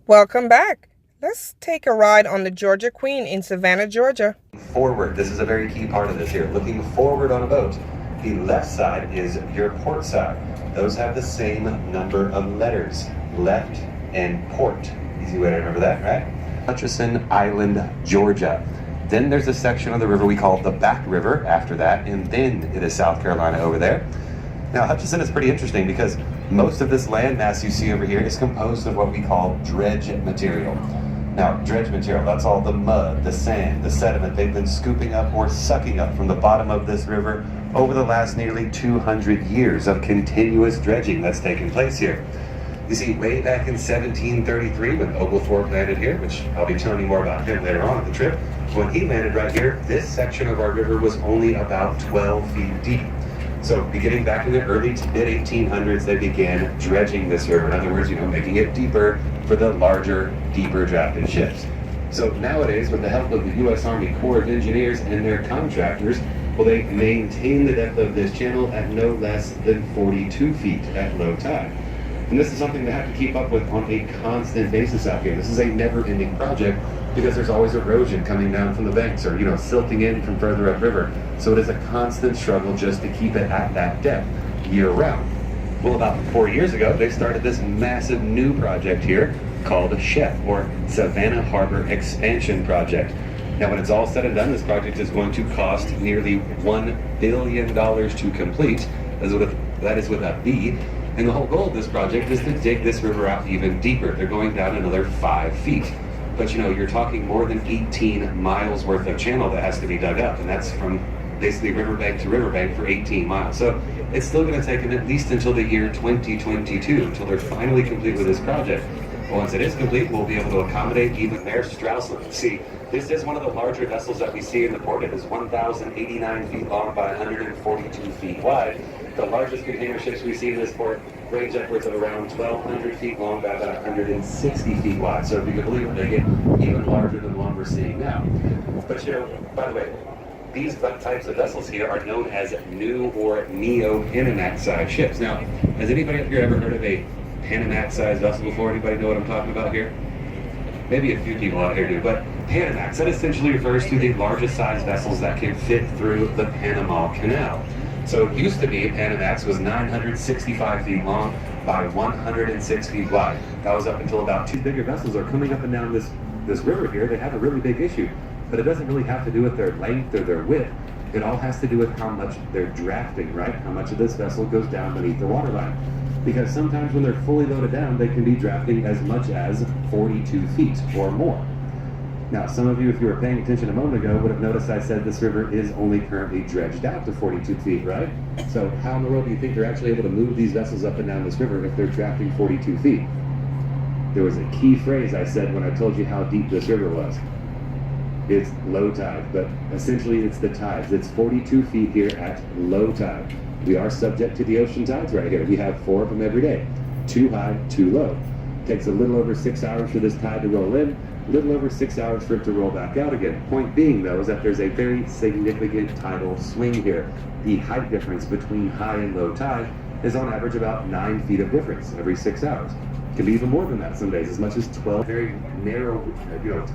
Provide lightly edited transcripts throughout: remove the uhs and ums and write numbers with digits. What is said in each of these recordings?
Welcome back. Let's take a ride on the Georgia Queen in Savannah, Georgia. Forward, this is a very key part of this here. Looking forward on a boat. The left side is your port side. Those have the same number of letters, left and port. Easy way to remember that, right? Hutchinson Island, Georgia. Then there's a section of the river we call the Back River after that, and then it is South Carolina over there. Now, Hutchinson is pretty interesting because most of this landmass you see over here is composed of what we call dredge material. Now, dredge material, that's all the mud, the sand, the sediment they've been scooping up or sucking up from the bottom of this river over the last nearly 200 years of continuous dredging that's taken place here. You see, way back in 1733 when Oglethorpe landed here, which I'll be telling you more about him later on in the trip, when he landed right here, this section of our river was only about 12 feet deep. So beginning back in the early to mid-1800s, they began dredging this river. In other words, making it deeper for the larger, deeper drafted ships. So nowadays, with the help of the U.S. Army Corps of Engineers and their contractors, well, they maintain the depth of this channel at no less than 42 feet at low tide. And this is something they have to keep up with on a constant basis out here. This is a never-ending project because there's always erosion coming down from the banks or, silting in from further upriver. So it is a constant struggle just to keep it at that depth year-round. Well, about 4 years ago, they started this massive new project here called SHEP, or Savannah Harbor Expansion Project. Now, when it's all said and done, this project is going to cost nearly $1 billion to complete. That is with a B. And the whole goal of this project is to dig this river out even deeper. They're going down another 5 feet. But you're talking more than 18 miles worth of channel that has to be dug up, and that's from basically riverbank to riverbank for 18 miles. So it's still going to take them at least until the year 2022 until they're finally complete with this project. But once it is complete, we'll be able to accommodate even their Straussland. See, this is one of the larger vessels that we see in the port. It is 1,089 feet long by 142 feet wide. The largest container ships we see in this port range upwards of around 1,200 feet long by about 160 feet wide. So if you can believe it, they get even larger than the one we're seeing now. But by the way, these types of vessels here are known as new or neo-Panamax-sized ships. Now, has anybody up here ever heard of a Panamax-sized vessel before? Anybody know what I'm talking about here? Maybe a few people out here do, but Panamax, that essentially refers to the largest size vessels that can fit through the Panama Canal. So it used to be Panamax was 965 feet long by 106 feet wide. That was up until about two bigger vessels are coming up and down this river here. They have a really big issue, but it doesn't really have to do with their length or their width. It all has to do with how much they're drafting, right? How much of this vessel goes down beneath the waterline. Because sometimes when they're fully loaded down, they can be drafting as much as 42 feet or more. Now, some of you, if you were paying attention a moment ago, would have noticed I said this river is only currently dredged out to 42 feet, right? So how in the world do you think they're actually able to move these vessels up and down this river if they're drafting 42 feet? There was a key phrase I said when I told you how deep this river was. It's low tide, but essentially it's the tides. It's 42 feet here at low tide. We are subject to the ocean tides right here. We have 4 of them every day. Too high, too low. Takes a little over 6 hours for this tide to roll in, a little over 6 hours for it to roll back out again. Point being, though, is that there's a very significant tidal swing here. The height difference between high and low tide is on average about 9 feet of difference every 6 hours. It can be even more than that some days, as much as 12. Very narrow,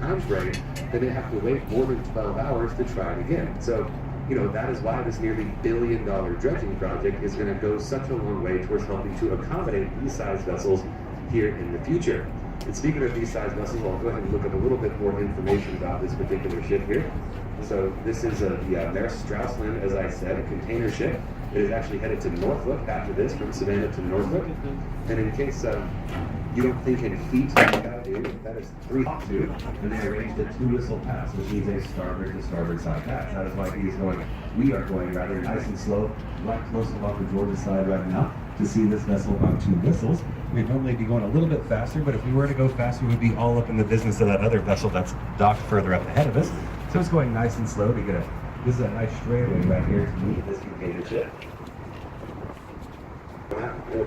time frame. Then they have to wait more than 12 hours to try it again. So, that is why this nearly $1 billion dredging project is going to go such a long way towards helping to accommodate these size vessels here in the future. And speaking of these size vessels, I'll go ahead and look up a little bit more information about this particular ship here. So this is the Straussland, as I said, a container ship. It is actually headed to Norfolk after this, from Savannah to Norfolk. And in case you don't think in feet, that is 3 2, and they arranged a 2-whistle pass, which means a starboard to starboard side pass. That is why we are going rather nice and slow, right close along the Georgia side right now, to see this vessel on 2 whistles. We'd normally be going a little bit faster, but if we were to go faster, we'd be all up in the business of that other vessel that's docked further up ahead of us. So it's going nice and slow to get this is a nice straightaway right here to meet this container ship.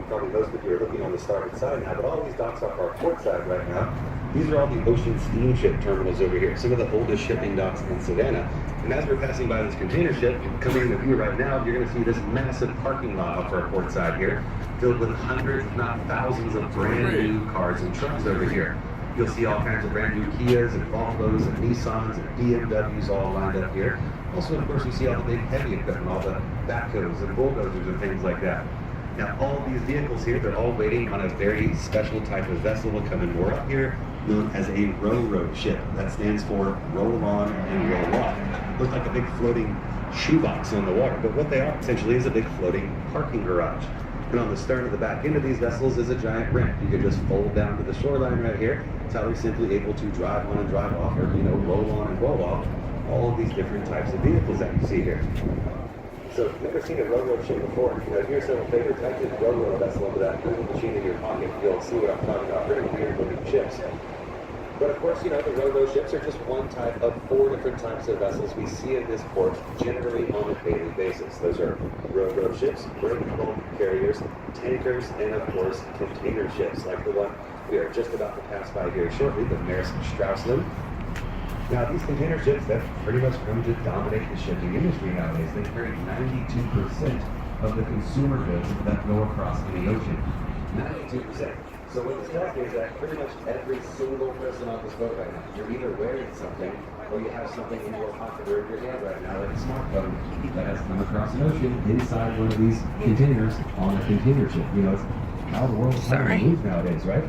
Probably most of you are looking on the starboard side now, but all these docks off our port side right now, these are all the ocean steamship terminals over here, some of the oldest shipping docks in Savannah. And as we're passing by this container ship, coming into view right now, you're going to see this massive parking lot off our port side here, filled with hundreds, if not thousands, of brand new cars and trucks over here. You'll see all kinds of brand new Kias and Volvos and Nissans and BMWs all lined up here. Also, of course, you see all the big heavy equipment, all the backhoes and bulldozers and things like that. Now, all these vehicles here, they're all waiting on a very special type of vessel to come and moor up here, known as a row-road ship. That stands for roll on and roll off. Looks like a big floating shoebox on the water, but what they are essentially is a big floating parking garage. And on the stern of the back end of these vessels is a giant ramp. You can just fold down to the shoreline right here. That's how they're simply able to drive on and drive off, or roll on and roll off all of these different types of vehicles that you see here. So if you've never seen a row-road ship before, here's some favorite types of row-road vessel under that little machine in your pocket. You'll see what I'm talking about. Very weird looking ships. But of course, the row-road ships are just one type of 4 different types of vessels we see in this port generally on a daily basis. Those are row-road ships, break bulk carriers, tankers, and of course, container ships, like the one we are just about to pass by here shortly, the Maersk Strausland. Now, these container ships have pretty much come to dominate the shipping industry nowadays. They carry 92% of the consumer goods that go across the ocean. 92%. So what this tells me is that pretty much every single person on this boat right now, you're either wearing something or you have something in your pocket or in your hand right now, like a smartphone that has come across an ocean inside one of these containers on a container ship. It's how the world moves nowadays, right?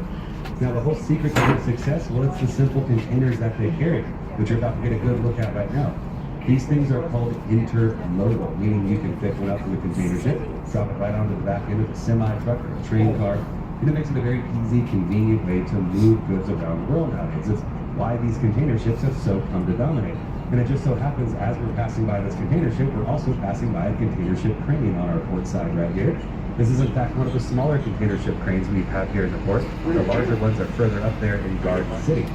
Now, the whole secret to their success, well, it's the simple containers that they carry, which you're about to get a good look at right now. These things are called intermodal, meaning you can pick one up from the container ship, drop it right onto the back end of a semi-truck or a train car, and it makes it a very easy, convenient way to move goods around the world nowadays. It's why these container ships have so come to dominate. And it just so happens, as we're passing by this container ship, we're also passing by a container ship crane on our port side right here. This is in fact one of the smaller container ship cranes we have here in the port. The larger ones are further up there in Garden City.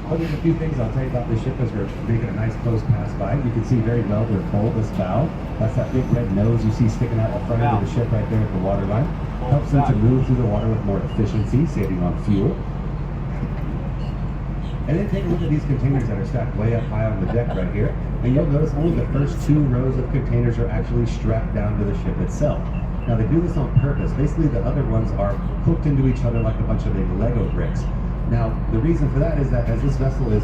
But there's a few things I'll tell you about this ship as we're making a nice close pass by. You can see very well their bulbous bow. That's that big red nose you see sticking out the front end of the ship right there at the waterline. Helps them to move through the water with more efficiency, saving on fuel. And then take a look at these containers that are stacked way up high on the deck right here. And you'll notice only the first 2 rows of containers are actually strapped down to the ship itself. Now they do this on purpose. Basically the other ones are hooked into each other like a bunch of big Lego bricks. Now the reason for that is that as this vessel is,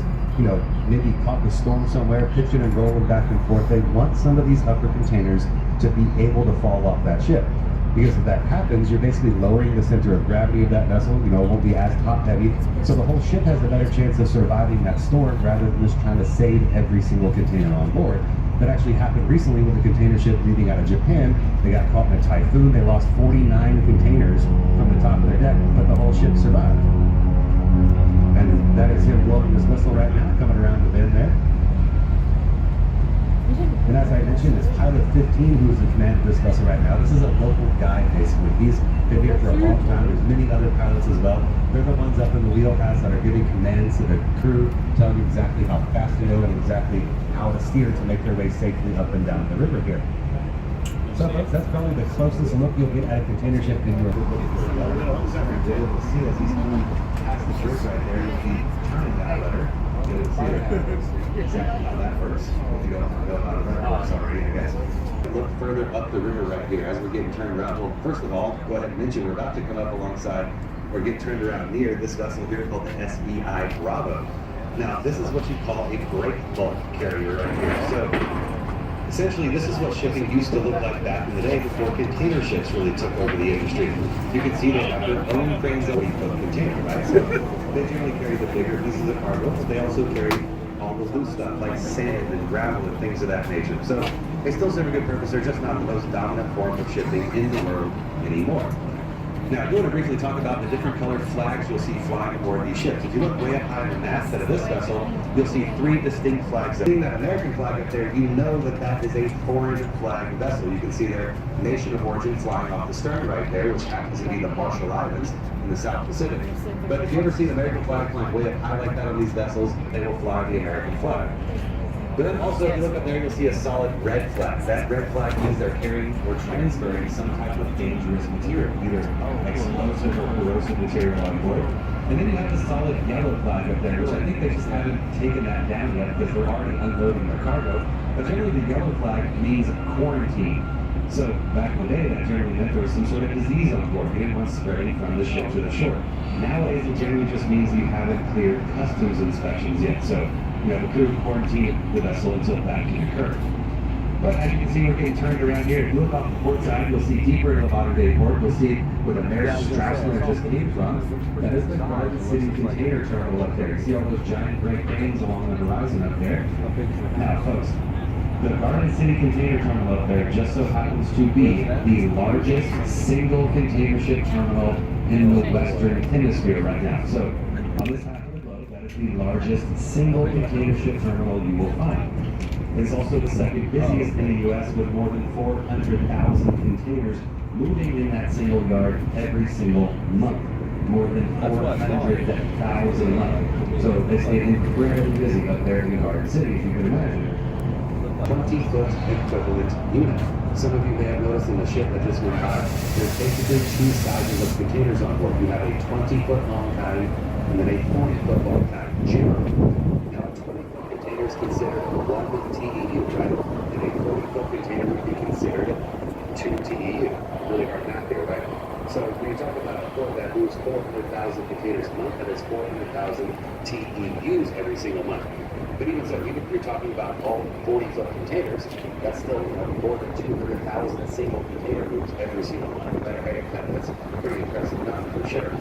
maybe caught in a storm somewhere, pitching and rolling back and forth, they want some of these upper containers to be able to fall off that ship. Because if that happens, you're basically lowering the center of gravity of that vessel. It won't be as top heavy. So the whole ship has a better chance of surviving that storm rather than just trying to save every single container on board. That actually happened recently with a container ship leaving out of Japan. They got caught in a typhoon. They lost 49 containers from the top of their deck, but the whole ship survived. And that is him blowing this whistle right now, coming around the bend there. And as I mentioned, it's Pilot 15 who is in command of this vessel right now. This is a local guide, basically. He's been here for a long time. There's many other pilots as well. They're the ones up in the wheelhouse that are giving commands to the crew, telling you exactly how fast to go and exactly how to steer to make their way safely up and down the river here. So folks, that's probably the closest look you'll get at a container ship in your book. You'll see as he's coming past the bridge right there, you'll be turning that letter. You'll see exactly how that works. If you don't know how that works already, I guess. Look further up the river right here as we're getting turned around. Well, first of all, go ahead and mention we're about to come up alongside or get turned around near this vessel here called the SEI Bravo. Now, this is what you call a break bulk carrier right here. So, essentially, this is what shipping used to look like back in the day before container ships really took over the industry. You can see they have their own cranes that we put container, right? So, they generally carry the bigger pieces of cargo, but they also carry all the loose stuff like sand and gravel and things of that nature. So, they still serve a good purpose. They're just not the most dominant form of shipping in the world anymore. Now, I do want to briefly talk about the different colored flags you'll see flying aboard these ships. If you look way up high on the masthead of this vessel, you'll see 3 distinct flags. Seeing that American flag up there, you know that that is a foreign flag vessel. You can see their nation of origin flying off the stern right there, which happens to be the Marshall Islands in the South Pacific. But if you ever see an American flag flying way up high like that on these vessels, they will fly the American flag. But then also, if you look up there, you'll see a solid red flag. That red flag means they're carrying or transferring some type of dangerous material, either explosive or corrosive material on board. And then you have the solid yellow flag up there, which I think they just haven't taken that down yet because they're already unloading their cargo. But generally, the yellow flag means quarantine. So back in the day, that generally meant there was some sort of disease on board. You didn't want spreading from the ship to the shore. Nowadays, it generally just means you haven't cleared customs inspections yet. So you have a crew quarantine the vessel until that can occur. But as you can see, we're getting turned around here. If you look off the port side, you'll see deeper into the modern day port. You'll see where the Maritime just came from. That is the Garden City container terminal up there. You see all those giant Great Cranes along the horizon up there? Now, folks, the Garden City container terminal up there just so happens to be the largest single container ship terminal in the Western Hemisphere right now. So, on this half of the globe, that is the largest single container ship terminal you will find. It's also the second busiest in the U.S. with more than 400,000 containers moving in that single yard every single month. More than 400,000 a month. So it's incredibly busy up there in Garden City, if you can imagine. 20-foot equivalent unit. Some of you may have noticed in the ship that just went by, there's basically two sizes of containers on board. You have a 20-foot long kind and then a 40-foot long kind, generally. Now, a 20-foot container is considered 1 TEU, right? And a 40-foot container would be considered 2 TEU. Really hard math here, right? So when you talk about a port that moves 400,000 containers a month, that is 400,000 TEUs every single month. But even so, even if you're talking about all 40-foot containers, that's still more than 200,000 single container moves every single month. Right? That's a pretty impressive number for sure.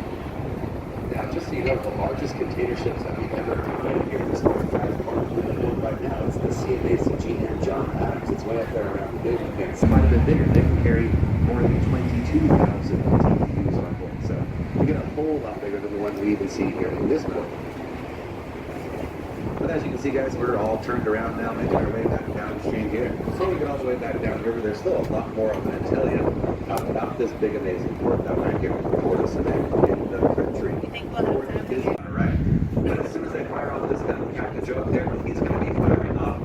Now, just so you know, the largest container ships that we've ever operated here in this part right now, it's the CMA-CGM John Adams. It's way up there around the big one. It's quite a bit bigger. They can carry more than 22,000 TEUs on board. So we get a whole lot bigger than the ones we even see here in this port. But as you can see, guys, we're all turned around now, making our way back downstream here. Before we get all the way back downriver, there's still a lot more I'm going to tell you about this big, amazing port down right here, the Port of Savannah in the country. Port is on the right. But as soon as they fire off this gun, Captain Joe up there, he's going to be firing off.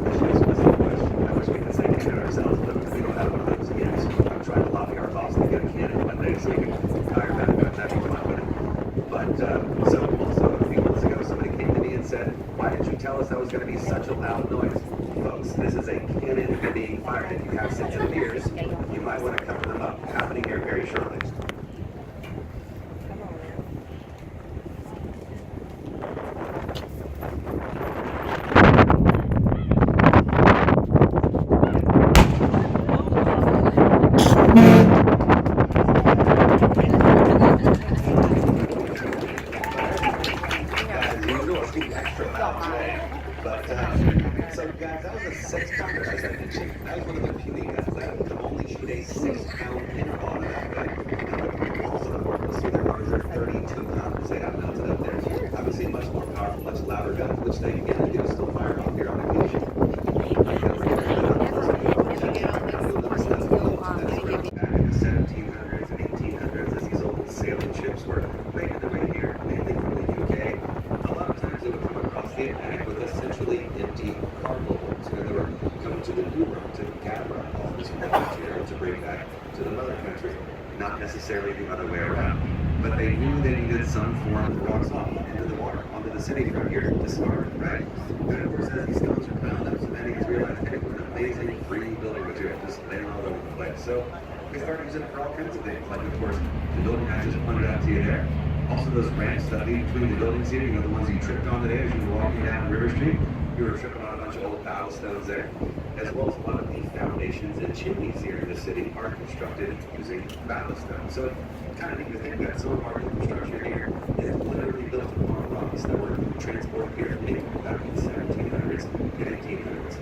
That's just a listen question. I wish we could say cannon ourselves, but we don't have one of those yet. I'm trying to lobby our boss to get a cannon one day so we can fire back up. That'd be fun. But so also a few months ago, somebody came to me and said, "Why didn't you tell us that was going to be such a loud noise?" Folks, this is a cannon being fired. If you have sensitive ears, you might want to cover them up. Happening here very shortly. So guys, that was a 6-pounder, as I mentioned. That was one of the puny guys. That could only shoot a 6-pound pinner on that guy. Also, the board, you'll see their motors are 32 pounds. They have mounted up there. Obviously, much more powerful, much louder guns, which they can do still fire off here on occasion. Back in the 1700s and 1800s, as these old sailing ships were making their way here, mainly from the UK, a lot of times they would come across the Atlantic with essentially empty cargo holds. They were coming to the New World, to gather all this material to bring back to the mother country, not necessarily the other way around. But they knew they needed some form of rocks off into the water, onto the city from here to discard, right? And of course, as these stones are found, those Savannahans realized, hey, what an amazing free building material, just laying all over the place. So we started using it for all kinds of things, like, of course, the building I just pointed out to you there. Also, those ramps that lead between the buildings here, the ones you tripped on today as you were walking down River Street. You were tripping on a bunch of old battle stones there, as well as a lot of the foundations and chimneys here in the city are constructed using battle stones. So it kind of neat to think that some of our infrastructure here is literally built upon rocks that were transported here back in the 1700s and 1800s.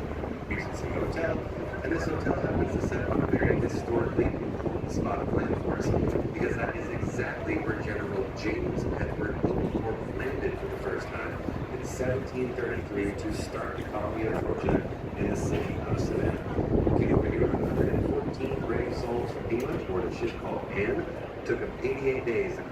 You can see a hotel, and this hotel happens to sit on a very historically important spot of land for us, because that is exactly where General James Edward Wilberforce landed for the first time in 1733 to start the colony of Georgia in the city of Savannah. Came over here with 114 brave souls from England aboard a ship called Anne. Took them 88 days to cross